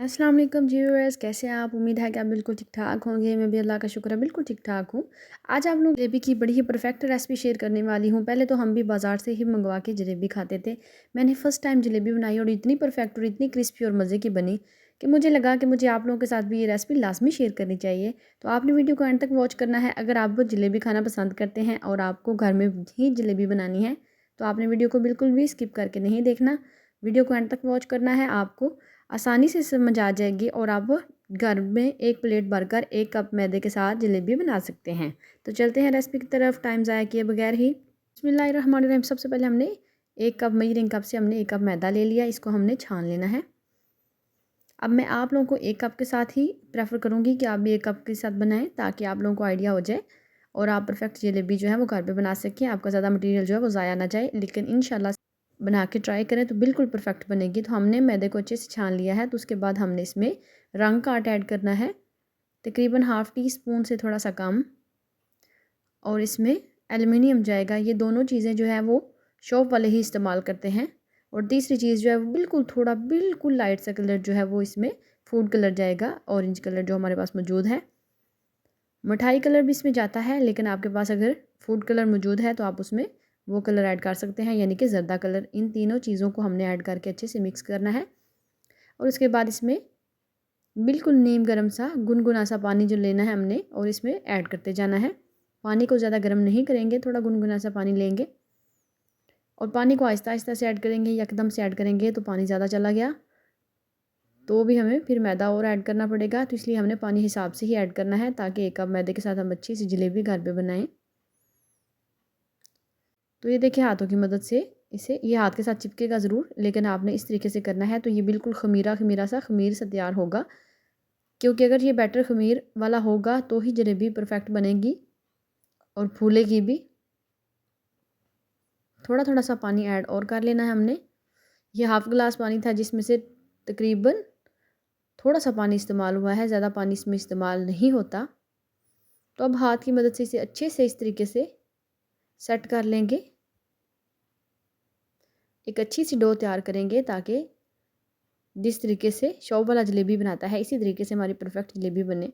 अस्सलाम वालेकुम जी व्यूअर्स, कैसे हैं आप? उम्मीद है कि आप बिल्कुल ठीक-ठाक होंगे। मैं भी अल्लाह का शुक्र है बिल्कुल ठीक-ठाक हूँ। आज आप लोग जलेबी की बड़ी ही परफेक्ट रेसिपी शेयर करने वाली हूँ। पहले तो हम भी बाज़ार से ही मंगवा के जलेबी खाते थे। मैंने फ़र्स्ट टाइम जलेबी बनाई और इतनी परफेक्ट और इतनी क्रिस्पी और मज़े की बनी कि मुझे लगा कि मुझे आप लोगों के साथ भी ये रेसिपी लाज़मी शेयर करनी चाहिए। तो आपने वीडियो को एंड तक वॉच करना है। अगर आप जलेबी खाना पसंद करते हैं और आपको घर में ही जलेबी बनानी है, तो आपने वीडियो को बिल्कुल भी स्किप करके नहीं देखना। वीडियो को एंड तक वॉच करना है। आपको आसानी से समझ आ जाएगी और आप घर में एक प्लेट भरकर 1 कप मैदे के साथ जलेबी बना सकते हैं। तो चलते हैं रेसिपी की तरफ टाइम ज़ाया किए बगैर ही। बिस्मिल्लाहिर्रहमानिर्रहीम। सबसे पहले हमने 1 कप मेजरिंग कप से हमने 1 कप मैदा ले लिया। इसको हमने छान लेना है। अब मैं आप लोगों को 1 कप के साथ ही प्रेफर करूँगी कि आप भी 1 कप के साथ बनाएं, ताकि आप लोगों को आइडिया हो जाए और आप परफेक्ट जलेबी जो है वो घर पे बना सकें। आपका ज़्यादा मटेरियल जो है वो ज़ाया ना जाए, लेकिन इंशाल्लाह बना के ट्राई करें तो बिल्कुल परफेक्ट बनेगी। तो हमने मैदे को अच्छे से छान लिया है। तो उसके बाद हमने इसमें रंग का आटा ऐड करना है, तकरीबन हाफ़ टी स्पून से थोड़ा सा कम, और इसमें एलुमिनियम जाएगा। ये दोनों चीज़ें जो है वो शॉप वाले ही इस्तेमाल करते हैं। और तीसरी चीज़ जो है वो बिल्कुल लाइट सा कलर जो है वो इसमें फूड कलर जाएगा, ऑरेंज कलर जो हमारे पास मौजूद है। मिठाई कलर भी इसमें जाता है, लेकिन आपके पास अगर फूड कलर मौजूद है तो आप उसमें वो कलर ऐड कर सकते हैं, यानी कि ज़र्दा कलर। इन तीनों चीज़ों को हमने ऐड करके अच्छे से मिक्स करना है। और उसके बाद इसमें बिल्कुल नीम गर्म सा गुनगुना सा पानी जो लेना है हमने, और इसमें ऐड करते जाना है। पानी को ज़्यादा गर्म नहीं करेंगे, थोड़ा गुनगुना सा पानी लेंगे और पानी को आहिस्ता आहिस्ता से ऐड करेंगे। यकदम से ऐड करेंगे तो पानी ज़्यादा चला गया तो भी हमें फिर मैदा और ऐड करना पड़ेगा। तो इसलिए हमने पानी हिसाब से ही ऐड करना है, ताकि 1 कप मैदे के साथ हम अच्छी सी जलेबी घर पे बनाएं। तो ये देखिए, हाथों की मदद से इसे, ये हाथ के साथ चिपकेगा ज़रूर, लेकिन आपने इस तरीके से करना है तो ये बिल्कुल खमीरा खमीरा सा खमीर सा तैयार होगा। क्योंकि अगर ये बैटर खमीर वाला होगा तो ही जलेबी परफेक्ट बनेगी और फूलेगी भी। थोड़ा थोड़ा सा पानी ऐड और कर लेना है हमने। ये हाफ़ गिलास पानी था, जिसमें से तकरीबन थोड़ा सा पानी इस्तेमाल हुआ है, ज़्यादा पानी इसमें इस्तेमाल नहीं होता। तो अब हाथ की मदद से इसे अच्छे से इस तरीके से सेट कर लेंगे। एक अच्छी सी डो तैयार करेंगे, ताकि जिस तरीके से शॉप वाला जलेबी बनाता है इसी तरीके से हमारी परफेक्ट जलेबी बने।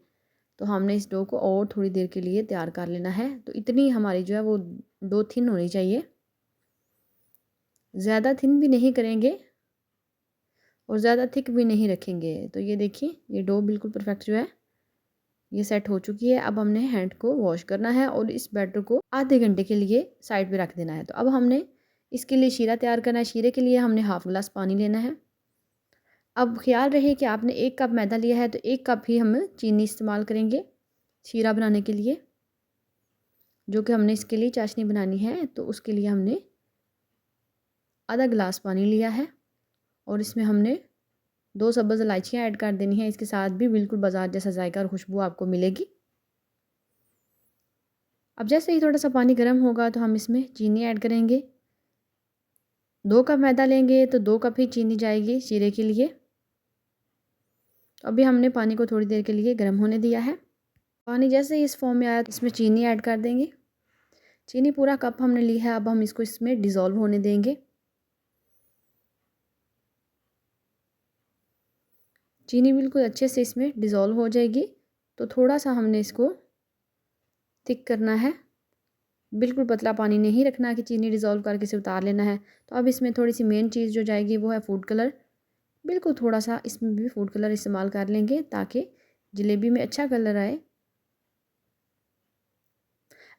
तो हमने इस डो को और थोड़ी देर के लिए तैयार कर लेना है। तो इतनी हमारी जो है वो डो थिन होनी चाहिए, ज़्यादा थिन भी नहीं करेंगे और ज़्यादा थिक भी नहीं रखेंगे। तो ये देखिए, ये डो बिल्कुल परफेक्ट जो है ये सेट हो चुकी है। अब हमने हैंड को वॉश करना है और इस बैटर को आधे घंटे के लिए साइड पे रख देना है। तो अब हमने इसके लिए शीरा तैयार करना है। शीरे के लिए हमने हाफ़ गिलास पानी लेना है। अब ख्याल रहे कि आपने 1 कप मैदा लिया है तो 1 कप ही हम चीनी इस्तेमाल करेंगे शीरा बनाने के लिए, जो कि हमने इसके लिए चाशनी बनानी है। तो उसके लिए हमने आधा गिलास पानी लिया है और इसमें हमने 2 सब्ज़ इलायचियाँ ऐड कर देनी है। इसके साथ भी बिल्कुल बाजार जैसा जायका और खुशबू आपको मिलेगी। अब जैसे ही थोड़ा सा पानी गर्म होगा तो हम इसमें चीनी ऐड करेंगे। 2 कप मैदा लेंगे तो 2 कप ही चीनी जाएगी शीरे के लिए। अभी हमने पानी को थोड़ी देर के लिए गर्म होने दिया है। पानी जैसे ही इस फॉर्म में आया तो इसमें चीनी ऐड कर देंगे। चीनी पूरा कप हमने ली है। अब हम इसको इसमें डिज़ोल्व होने देंगे। चीनी बिल्कुल अच्छे से इसमें डिज़ोल्व हो जाएगी। तो थोड़ा सा हमने इसको थिक करना है, बिल्कुल पतला पानी नहीं रखना कि चीनी डिज़ोल्व करके इसे उतार लेना है। तो अब इसमें थोड़ी सी मेन चीज़ जो जाएगी वो है फूड कलर। बिल्कुल थोड़ा सा इसमें भी फूड कलर इस्तेमाल कर लेंगे, ताकि जलेबी में अच्छा कलर आए।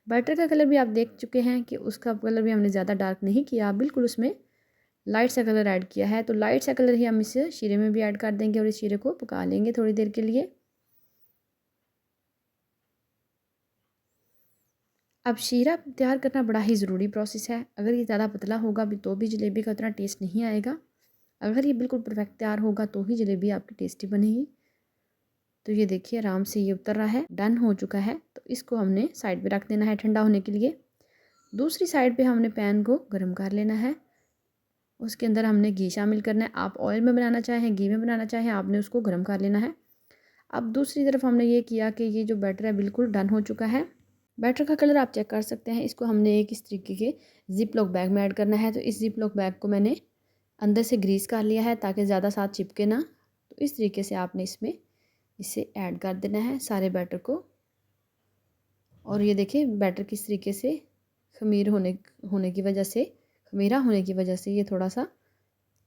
बैटर का कलर भी आप देख चुके हैं कि उसका कलर भी हमने ज़्यादा डार्क नहीं किया, बिल्कुल उसमें लाइट सा कलर ऐड किया है। तो लाइट सा कलर ही हम इस शीरे में भी ऐड कर देंगे और इस शीरे को पका लेंगे थोड़ी देर के लिए। अब शीरा तैयार करना बड़ा ही ज़रूरी प्रोसेस है। अगर ये ज़्यादा पतला होगा भी तो भी जलेबी का उतना टेस्ट नहीं आएगा। अगर ये बिल्कुल परफेक्ट तैयार होगा तो ही जलेबी आपकी टेस्टी बनेगी। तो ये देखिए, आराम से ये उतर रहा है, डन हो चुका है। तो इसको हमने साइड पे रख देना है ठंडा होने के लिए। दूसरी साइड पे हमने पैन को गर्म कर लेना है। उसके अंदर हमने घी शामिल करना है। आप ऑयल में बनाना चाहें, घी में बनाना चाहें, आपने उसको गर्म कर लेना है। अब दूसरी तरफ हमने ये किया कि ये जो बैटर है बिल्कुल डन हो चुका है। बैटर का कलर आप चेक कर सकते हैं। इसको हमने एक इस तरीके के ज़िप लॉक बैग में ऐड करना है। तो इस ज़िप लॉक बैग को मैंने अंदर से ग्रीस कर लिया है, ताकि ज़्यादा साथ चिपके ना। तो इस तरीके से आपने इसमें इसे ऐड कर देना है सारे बैटर को। और ये देखिए बैटर किस तरीके से खमीर होने की वजह से, खमीरा होने की वजह से ये थोड़ा सा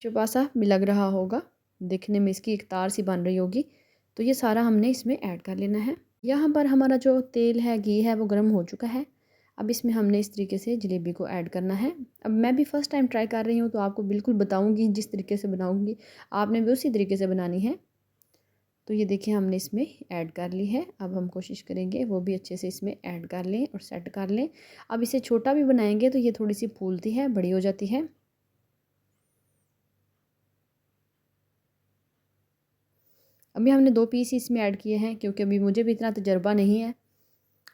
चुपा सा भी लग रहा होगा, दिखने में इसकी एक तार सी बन रही होगी। तो ये सारा हमने इसमें ऐड कर लेना है। यहाँ पर हमारा जो तेल है, घी है, वो गर्म हो चुका है। अब इसमें हमने इस तरीके से जलेबी को ऐड करना है। अब मैं भी फ़र्स्ट टाइम ट्राई कर रही हूँ तो आपको बिल्कुल बताऊँगी, जिस तरीके से बनाऊँगी आपने भी उसी तरीके से बनानी है। तो ये देखिए हमने इसमें ऐड कर ली है। अब हम कोशिश करेंगे वो भी अच्छे से इसमें ऐड कर लें और सेट कर लें। अब इसे छोटा भी बनाएंगे तो ये थोड़ी सी फूलती है, बड़ी हो जाती है। अभी हमने 2 पीस इसमें ऐड किए हैं क्योंकि अभी मुझे भी इतना तजर्बा नहीं है,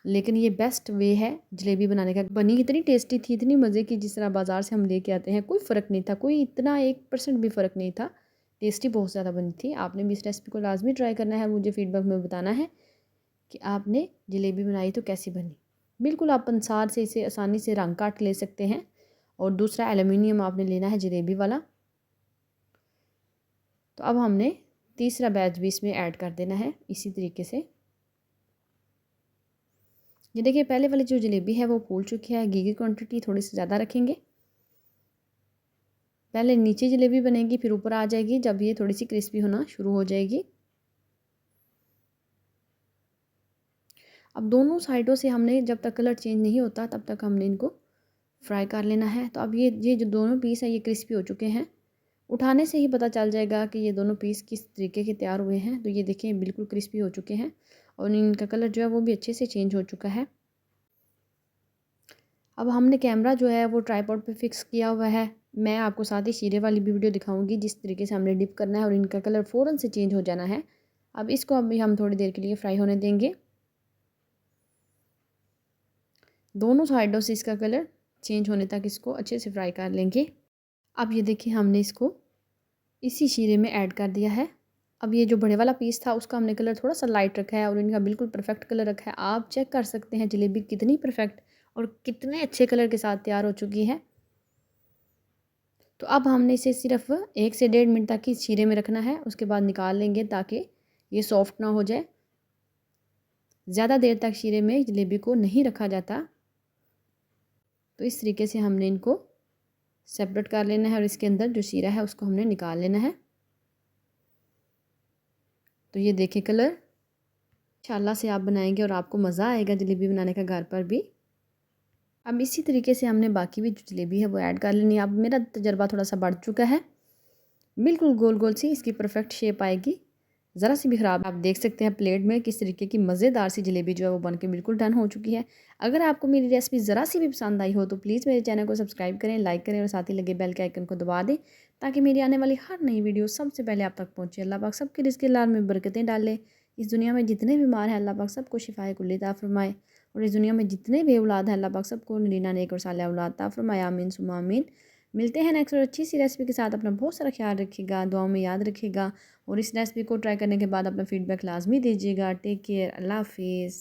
लेकिन ये बेस्ट वे है जलेबी बनाने का। बनी इतनी टेस्टी थी, इतनी मज़े की, जिस तरह बाज़ार से हम लेके आते हैं, कोई फ़र्क नहीं था, कोई इतना 1% भी फ़र्क नहीं था। टेस्टी बहुत ज़्यादा बनी थी। आपने भी इस रेसिपी को लाजमी ट्राई करना है और मुझे फ़ीडबैक में बताना है कि आपने जलेबी बनाई तो कैसी बनी। बिल्कुल आप पंसार से इसे आसानी से रंग काट ले सकते हैं। और दूसरा एल्युमिनियम आपने लेना है जलेबी वाला। तो अब हमने तीसरा बैच भी इसमें ऐड कर देना है इसी तरीके से। ये देखिए पहले वाली जो जलेबी है वो फूल चुकी है। घी की क्वांटिटी थोड़ी सी ज़्यादा रखेंगे। पहले नीचे जलेबी बनेगी फिर ऊपर आ जाएगी जब ये थोड़ी सी क्रिस्पी होना शुरू हो जाएगी। अब दोनों साइडों से हमने जब तक कलर चेंज नहीं होता तब तक हमने इनको फ्राई कर लेना है। तो अब ये जो दोनों पीस हैं ये क्रिस्पी हो चुके हैं। उठाने से ही पता चल जाएगा कि ये दोनों पीस किस तरीके के तैयार हुए हैं। तो ये देखिए बिल्कुल क्रिस्पी हो चुके हैं और इनका कलर जो है वो भी अच्छे से चेंज हो चुका है। अब हमने कैमरा जो है वो ट्राइपॉड पे फिक्स किया हुआ है। मैं आपको साथ ही शीरे वाली भी वीडियो दिखाऊंगी जिस तरीके से हमने डिप करना है और इनका कलर फ़ौरन से चेंज हो जाना है। अब इसको अभी हम थोड़ी देर के लिए फ्राई होने देंगे। दोनों साइडों से इसका कलर चेंज होने तक इसको अच्छे से फ्राई कर लेंगे। अब ये देखिए हमने इसको इसी शीरे में ऐड कर दिया है। अब ये जो बड़े वाला पीस था उसका हमने कलर थोड़ा सा लाइट रखा है और इनका बिल्कुल परफेक्ट कलर रखा है। आप चेक कर सकते हैं जलेबी कितनी परफेक्ट और कितने अच्छे कलर के साथ तैयार हो चुकी है। तो अब हमने इसे सिर्फ 1 से 1.5 मिनट तक ही शीरे में रखना है, उसके बाद निकाल लेंगे ताकि ये सॉफ्ट ना हो जाए। ज़्यादा देर तक शीरे में जलेबी को नहीं रखा जाता। तो इस तरीके से हमने इनको सेपरेट कर लेना है और इसके अंदर जो शीरा है उसको हमने निकाल लेना है। तो ये देखिए कलर इंशाल्लाह से आप बनाएंगे और आपको मज़ा आएगा जलेबी बनाने का घर पर भी। अब इसी तरीके से हमने बाकी भी जो जलेबी है वो ऐड कर लेनी है। अब मेरा तजर्बा थोड़ा सा बढ़ चुका है। बिल्कुल गोल गोल सी इसकी परफेक्ट शेप आएगी, ज़रा सी भी ख़राब। आप देख सकते हैं प्लेट में किस तरीके की मज़ेदार सी जलेबी जो है वो बन के बिल्कुल डन हो चुकी है। अगर आपको मेरी रेसिपी ज़रा सी भी पसंद आई हो तो प्लीज़ मेरे चैनल को सब्सक्राइब करें, लाइक करें और साथ ही लगे बेल के आइकन को दबा दें ताकि मेरी आने वाली हर नई वीडियो सबसे पहले आप तक पहुँचे। अल्लाह पाक सबके रिज़्क़ लाल में बरकतें डाले। इस दुनिया में जितने बीमार हैं अल्लाह पाक सबको शिफाए कुल्ली अता फ़रमाए और इस दुनिया में जितने भी औलाद हैं अल्लाह पाक सबको नरीना नेक और साले औलाद अता फ़रमाए। आमीन सुम्मा आमीन। मिलते हैं नेक्स्ट और अच्छी सी रेसिपी के साथ। अपना बहुत सारा ख्याल रखिएगा, दुआओं में याद रखिएगा और इस रेसिपी को ट्राई करने के बाद अपना फ़ीडबैक लाजमी दीजिएगा। टेक केयर, अल्लाह हाफ़िज़।